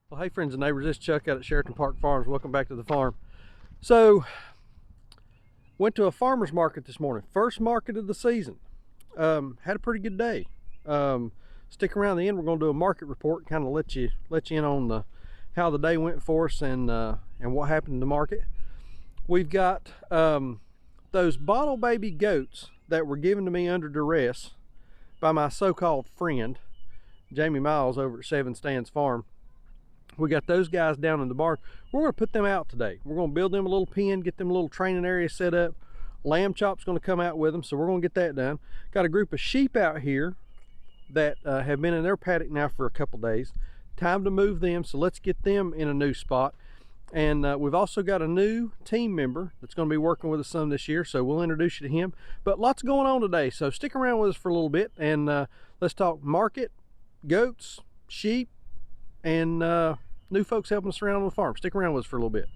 Well, hey friends and neighbors, this is Chuck out at Sheraton Park Farms. Welcome back to the farm. So, went to a farmer's market this morning. First market of the season. Had a pretty good day. Stick around the end. We're going to do a market report, kind of let you in on how the day went for us and what happened in the market. We've got those bottle baby goats that were given to me under duress by my so-called friend, Jamie Miles over at Seven Stands Farm. We got those guys down in the barn. We're going to put them out today. We're going to build them a little pen, get them a little training area set up. Lamb chop's going to come out with them, so we're going to get that done. Got a group of sheep out here that have been in their paddock now for a couple days. Time to move them, so let's get them in a new spot. And we've also got a new team member that's going to be working with us some this year, so we'll introduce you to him. But lots going on today, so stick around with us for a little bit, and let's talk market, goats, sheep, and new folks helping us around on the farm. Stick around with us for a little bit.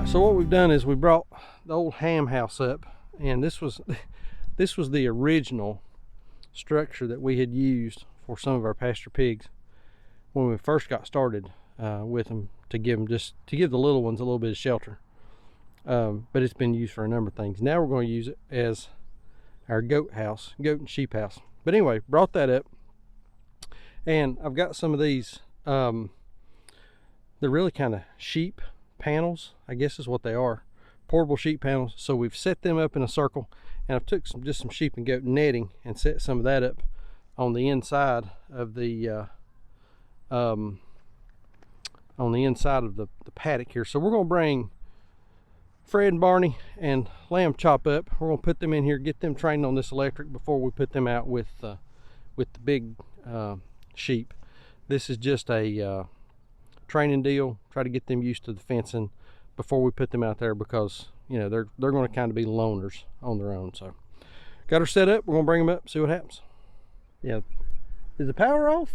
So what we've done is we brought the old ham house up, and this was the original structure that we had used for some of our pasture pigs when we first got started with them, to give the little ones a little bit of shelter. But it's been used for a number of things. Now we're going to use it as our goat and sheep house. But anyway, brought that up, and I've got some of these. They're really kind of sheep panels, I guess is what they are, portable sheep panels. So we've set them up in a circle, and I've took just some sheep and goat netting and set some of that up on the inside of the paddock here. So we're going to bring Fred and Barney and Lamb Chop up. We're going to put them in here, get them trained on this electric before we put them out with the big sheep. This is just a training deal. Try to get them used to the fencing before we put them out there, because you know they're going to kind of be loners on their own. So got her set up. We're going to bring them up, see what happens. Yeah, is the power off?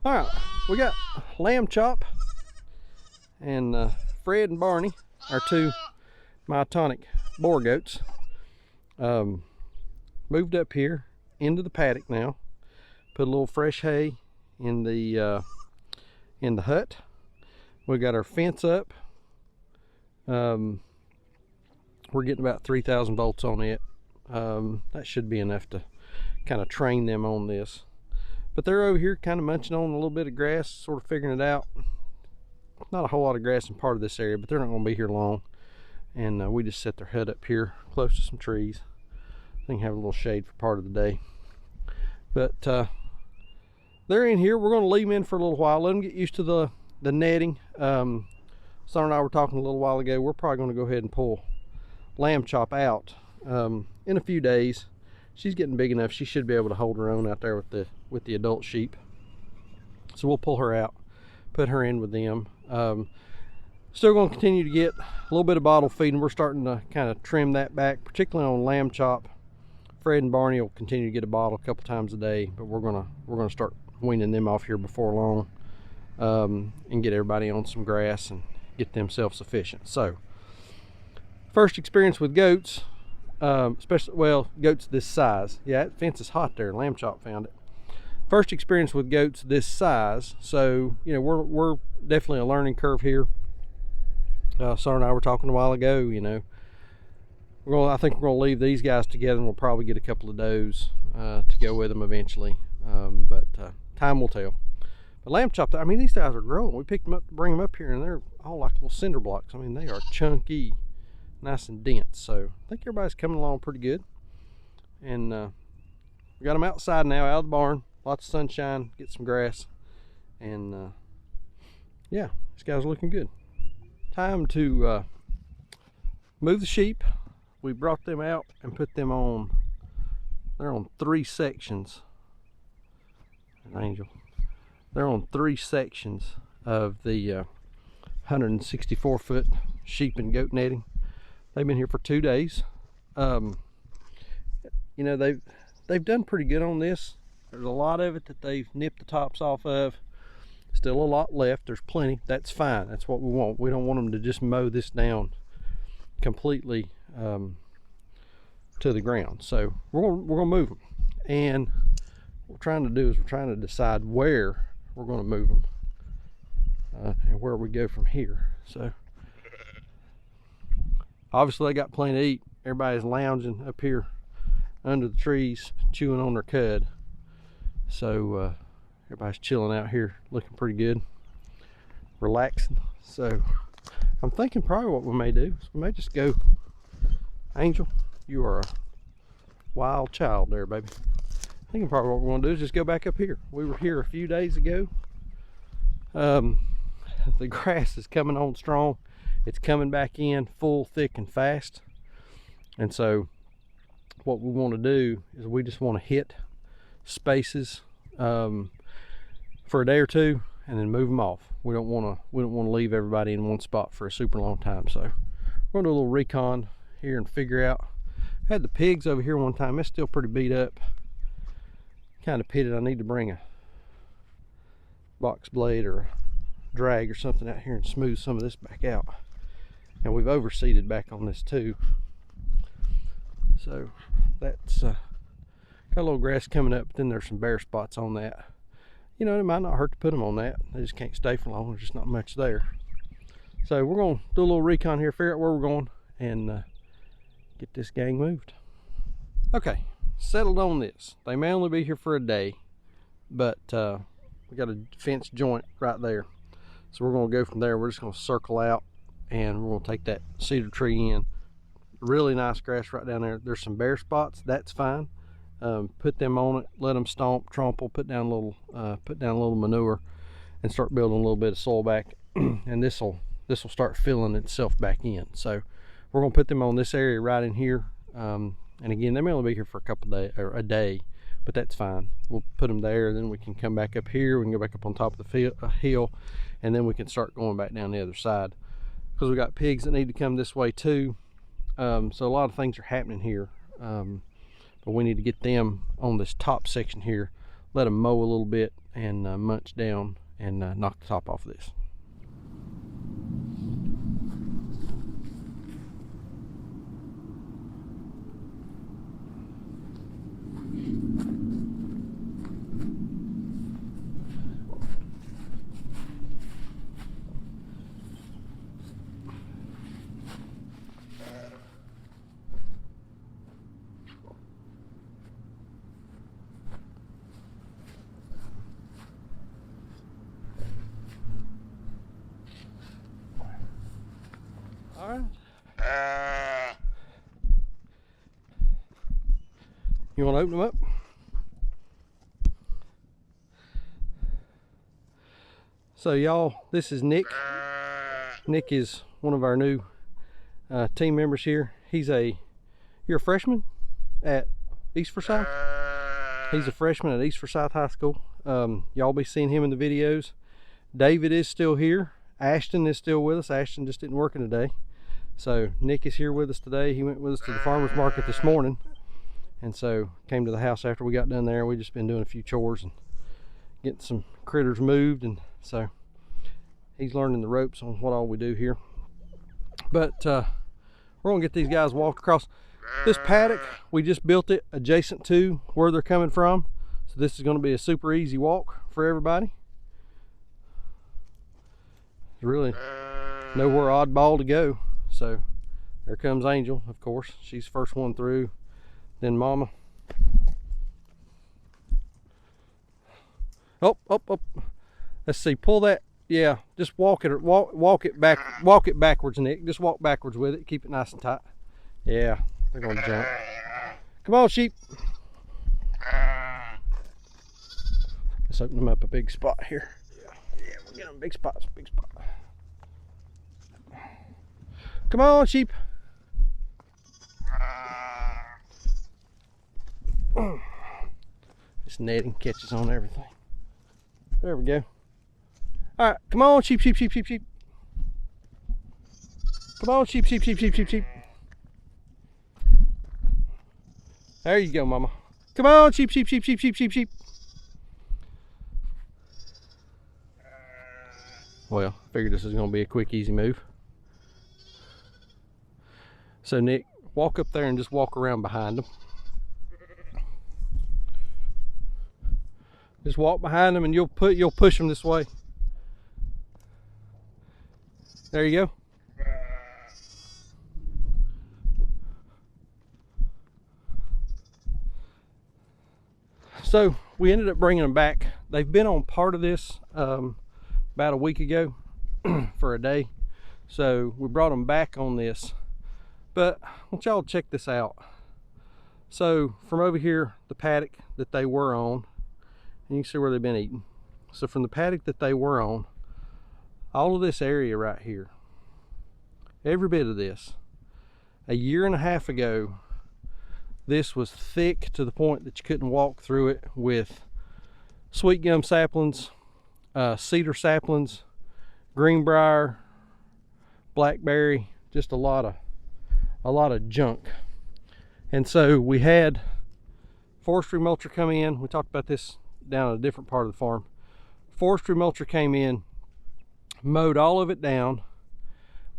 All right, we got Lamb Chop and Fred and Barney, our two myotonic boar goats, moved up here into the paddock now. Put a little fresh hay in the hut. We got our fence up. We're getting about 3,000 volts on it. That should be enough to kind of train them on this. But they're over here kind of munching on a little bit of grass, sort of figuring it out. Not a whole lot of grass in part of this area, but they're not going to be here long. And we just set their hut up here close to some trees. They can have a little shade for part of the day. But they're in here. We're going to leave them in for a little while, let them get used to the netting. Son and I were talking a little while ago. We're probably going to go ahead and pull Lamb Chop out in a few days. She's getting big enough. She should be able to hold her own out there with the adult sheep. So we'll pull her out, put her in with them. Still going to continue to get a little bit of bottle feeding. We're starting to kind of trim that back, particularly on Lamb Chop. Fred and Barney will continue to get a bottle a couple times a day, but we're gonna start weaning them off here before long, and get everybody on some grass and get them self-sufficient. So first experience with goats, especially, well, goats this size. Yeah, that fence is hot there. Lamb Chop found it. First experience with goats this size, so you know we're definitely a learning curve here. Sarah and I were talking a while ago. You know, I think we're gonna leave these guys together, and we'll probably get a couple of does to go with them eventually. But time will tell. But Lamb Chop, I mean, these guys are growing. We picked them up to bring them up here, and they're all like little cinder blocks. I mean, they are chunky, nice and dense. So I think everybody's coming along pretty good. And we got them outside now, out of the barn. Lots of sunshine, get some grass, and yeah, these guys are looking good. Time to move the sheep. We brought them out and put them on. They're on 3 sections. Angel. They're on 3 sections of the 164-foot sheep and goat netting. They've been here for 2 days. You know, they've done pretty good on this. There's a lot of it that they've nipped the tops off of. Still a lot left. There's plenty. That's fine. That's what we want. We don't want them to just mow this down completely to the ground. So we're gonna move them. And what we're trying to do is we're trying to decide where we're going to move them and where we go from here. So obviously they got plenty to eat. Everybody's lounging up here under the trees, chewing on their cud. So everybody's chilling out here, looking pretty good, relaxing. So I'm thinking probably what we may do is we may just go. Angel, you are a wild child there, baby. Thinking probably what we're going to do is just go back up here. We were here a few days ago. The grass is coming on strong. It's coming back in full, thick, and fast. And so what we want to do is we just want to hit spaces for a day or two and then move them off. We don't want to leave everybody in one spot for a super long time. So we're going to do a little recon here and figure out. I had the pigs over here one time. It's still pretty beat up, kind of pitted. I need to bring a box blade or a drag or something out here and smooth some of this back out. And we've overseeded back on this too. So that's got a little grass coming up, but then there's some bare spots on that. You know, it might not hurt to put them on that. They just can't stay for long. There's just not much there. So we're going to do a little recon here, figure out where we're going, and get this gang moved. Okay, settled on this. They may only be here for a day, but we got a fence joint right there. So we're going to go from there. We're just going to circle out, and we're going to take that cedar tree in. Really nice grass right down there. There's some bare spots. That's fine. Put them on it. Let them stomp, trample. Put down a little manure, and start building a little bit of soil back. And this will start filling itself back in. So we're going to put them on this area right in here. And again, they may only be here for a couple days or a day, but that's fine. We'll put them there, then we can come back up here. We can go back up on top of the hill, and then we can start going back down the other side, because we got pigs that need to come this way too. So a lot of things are happening here, but we need to get them on this top section here, let them mow a little bit and munch down and knock the top off of this. All right. You want to open them up? So y'all, this is Nick. Nick is one of our new team members here. You're a freshman at East Forsyth? He's a freshman at East Forsyth High School. Y'all be seeing him in the videos. David is still here. Ashton is still with us. Ashton just didn't work in today. So Nick is here with us today. He went with us to the farmer's market this morning, and so came to the house after we got done there. We just been doing a few chores and getting some critters moved, and so he's learning the ropes on what all we do here. But we're gonna get these guys walked across. This paddock, we just built it adjacent to where they're coming from. So this is going to be a super easy walk for everybody. There's really nowhere oddball to go. So there comes Angel, of course. She's the first one through, then Mama. Oh. Let's see, pull that. Yeah, just walk it backwards, Nick. Just walk backwards with it. Keep it nice and tight. Yeah, they're gonna jump. Come on, sheep. Let's open them up a big spot here. Yeah, we'll get them big spots, big spot. Come on, sheep. This netting catches on everything. There we go. All right, come on, sheep. Come on, sheep. There you go, Mama. Come on, sheep. Well, I figured this was gonna be a quick, easy move. So Nick, walk up there and just walk around behind them. Just walk behind them and you'll push them this way. There you go. So we ended up bringing them back. They've been on part of this about a week ago for a day. So we brought them back on this. But I want y'all to check this out. So from over here, the paddock that they were on, and you can see where they've been eating. So from the paddock that they were on, all of this area right here, every bit of this, a year and a half ago, this was thick to the point that you couldn't walk through it with sweet gum saplings, cedar saplings, greenbrier, blackberry, just a lot of junk. And so we had forestry mulcher come in. We talked about this down at a different part of the farm. Forestry mulcher came in, mowed all of it down.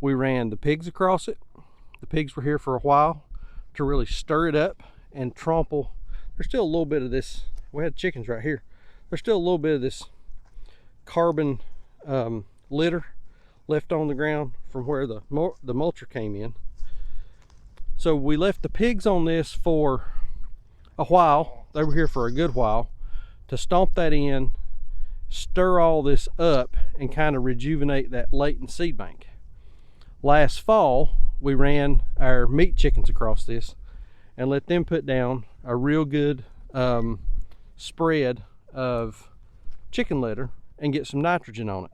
We ran the pigs across it. The pigs were here for a while to really stir it up and trample. There's still a little bit of this. We had chickens right here. There's still a little bit of this carbon litter left on the ground from where the mulcher came in. So we left the pigs on this for a while. They were here for a good while to stomp that in, stir all this up, and kind of rejuvenate that latent seed bank. Last fall, we ran our meat chickens across this and let them put down a real good spread of chicken litter and get some nitrogen on it.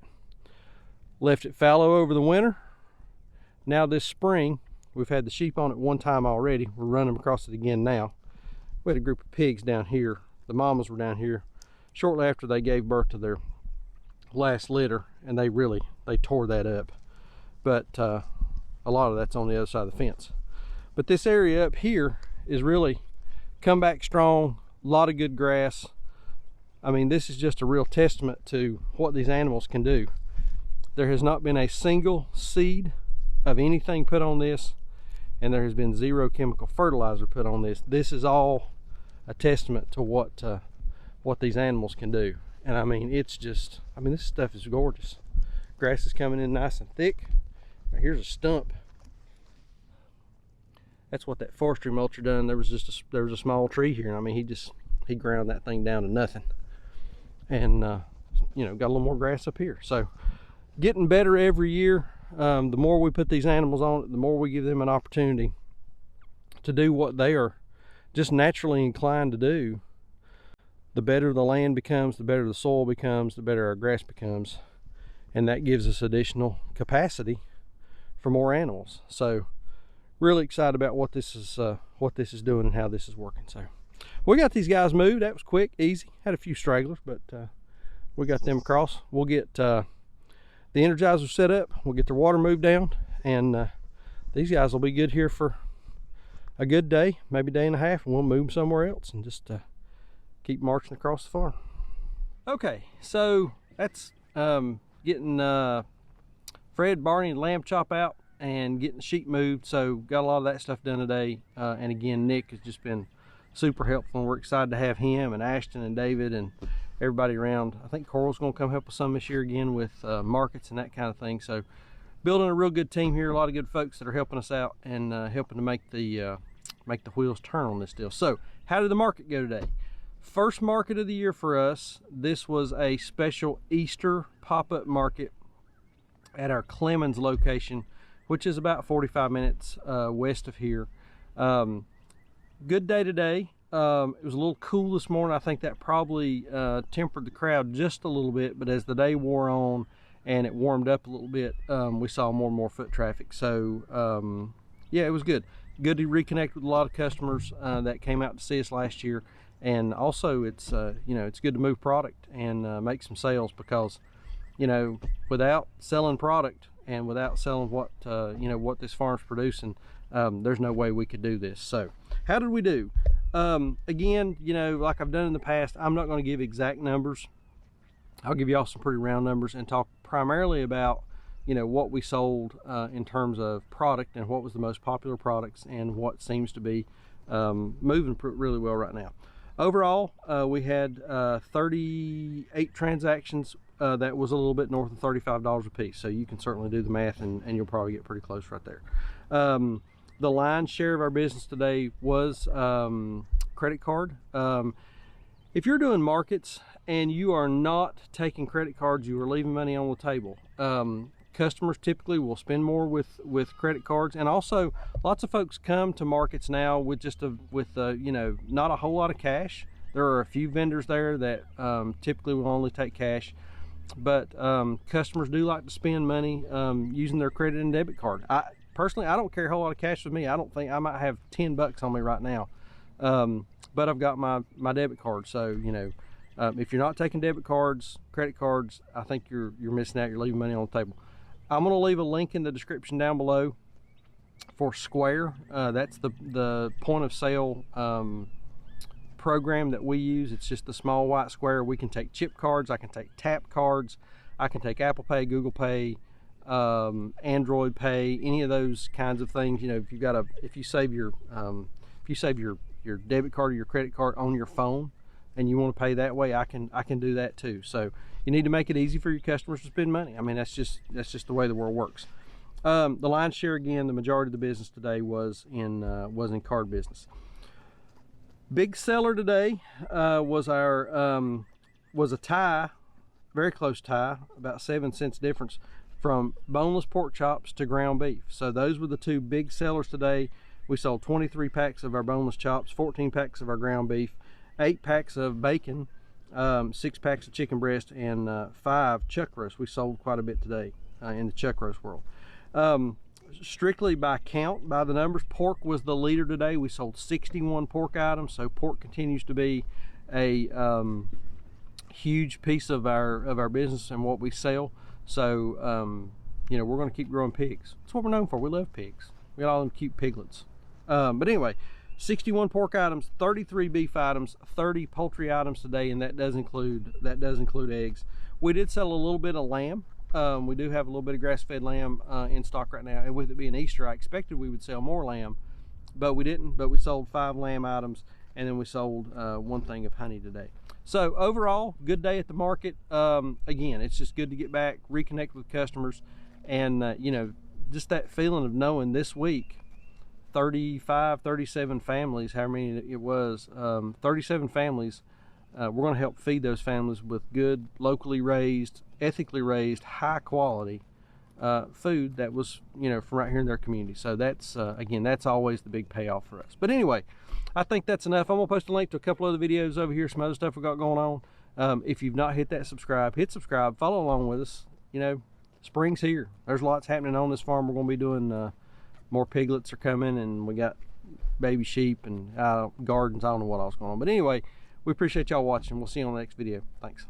Left it fallow over the winter. Now this spring, we've had the sheep on it one time already. We're running across it again now. We had a group of pigs down here. The mamas were down here shortly after they gave birth to their last litter, and they tore that up. But a lot of that's on the other side of the fence. But this area up here is really come back strong, a lot of good grass. I mean, this is just a real testament to what these animals can do. There has not been a single seed of anything put on this, and there has been zero chemical fertilizer put on this. This is all a testament to what these animals can do. And I mean, it's just, I mean, this stuff is gorgeous. Grass is coming in nice and thick. Now here's a stump. That's what that forestry mulcher done. There was a small tree here, and I mean, he ground that thing down to nothing. And you know, got a little more grass up here. So getting better every year. The more we put these animals on it, the more we give them an opportunity to do what they are just naturally inclined to do. The better the land becomes, the better the soil becomes, the better our grass becomes, and that gives us additional capacity for more animals. So really excited about what this is doing and how this is working. So we got these guys moved. That was quick, easy. Had a few stragglers, but we got them across. We'll get the Energizer set up, we'll get their water moved down, and these guys will be good here for a good day, maybe a day and a half, and we'll move them somewhere else and just keep marching across the farm. Okay, so that's getting Fred, Barney, and Lamb Chop out and getting the sheep moved. So got a lot of that stuff done today. And again, Nick has just been super helpful, and we're excited to have him and Ashton and David and everybody around. I think Coral's going to come help us some this year again with markets and that kind of thing. So building a real good team here, a lot of good folks that are helping us out and helping to make the wheels turn on this deal. So how did the market go today? First market of the year for us. This was a special Easter pop-up market at our Clemens location, which is about 45 minutes west of here. Good day today. It was a little cool this morning. I think that probably tempered the crowd just a little bit, but as the day wore on and it warmed up a little bit, we saw more and more foot traffic. So yeah, it was good. Good to reconnect with a lot of customers that came out to see us last year. And also it's you know, it's good to move product and make some sales, because you know, without selling product and without selling what you know, what this farm's producing, there's no way we could do this. So how did we do? Again, you know, like I've done in the past, I'm not going to give exact numbers. I'll give y'all some pretty round numbers and talk primarily about, you know, what we sold in terms of product and what was the most popular products and what seems to be moving really well right now. Overall, we had 38 transactions. That was a little bit north of $35 a piece. So you can certainly do the math and you'll probably get pretty close right there. The lion's share of our business today was credit card. If you're doing markets and you are not taking credit cards, you are leaving money on the table. Customers typically will spend more with credit cards, and also lots of folks come to markets now with just you know, not a whole lot of cash. There are a few vendors there that typically will only take cash, but customers do like to spend money using their credit and debit card. Personally, I don't carry a whole lot of cash with me. I don't think I might have 10 bucks on me right now, but I've got my debit card. So you know, if you're not taking debit cards, credit cards, I think you're missing out. You're leaving money on the table. I'm going to leave a link in the description down below for Square. That's the point of sale program that we use. It's just the small white square. We can take chip cards, I can take tap cards, I can take Apple Pay, Google Pay, Android Pay, any of those kinds of things. You know, if you save your debit card or your credit card on your phone and you want to pay that way, I can do that too. So you need to make it easy for your customers to spend money. I mean, that's just the way the world works. The lion's share, again, the majority of the business today was in card business. Big seller today was a tie, very close tie, about 7 cents difference from boneless pork chops to ground beef. So those were the two big sellers today. We sold 23 packs of our boneless chops, 14 packs of our ground beef, 8 packs of bacon, 6 packs of chicken breast, and 5 chuck roast. We sold quite a bit today in the chuck roast world. Strictly by count, by the numbers, pork was the leader today. We sold 61 pork items, so pork continues to be a huge piece of our business and what we sell. So you know, we're going to keep growing pigs. That's what we're known for. We love pigs. We got all them cute piglets. But anyway, 61 pork items, 33 beef items, 30 poultry items today, and that does include eggs. We did sell a little bit of lamb. We do have a little bit of grass-fed lamb in stock right now, and with it being Easter, I expected we would sell more lamb, but we didn't. But we sold 5 lamb items, and then we sold 1 thing of honey today. So overall, good day at the market. Again, it's just good to get back, reconnect with customers, and you know, just that feeling of knowing this week 37 families, however many it was, 37 families, we're going to help feed those families with good, locally raised, ethically raised, high quality food that was, you know, from right here in their community. So that's again, that's always the big payoff for us. But anyway, I think that's enough. I'm gonna post a link to a couple other videos over here, some other stuff we got going on. If you've not hit that subscribe, hit subscribe, follow along with us. You know, spring's here. There's lots happening on this farm. We're gonna be doing more piglets are coming, and we got baby sheep and gardens. I don't know what else going on, but anyway, we appreciate y'all watching. We'll see you on the next video. Thanks.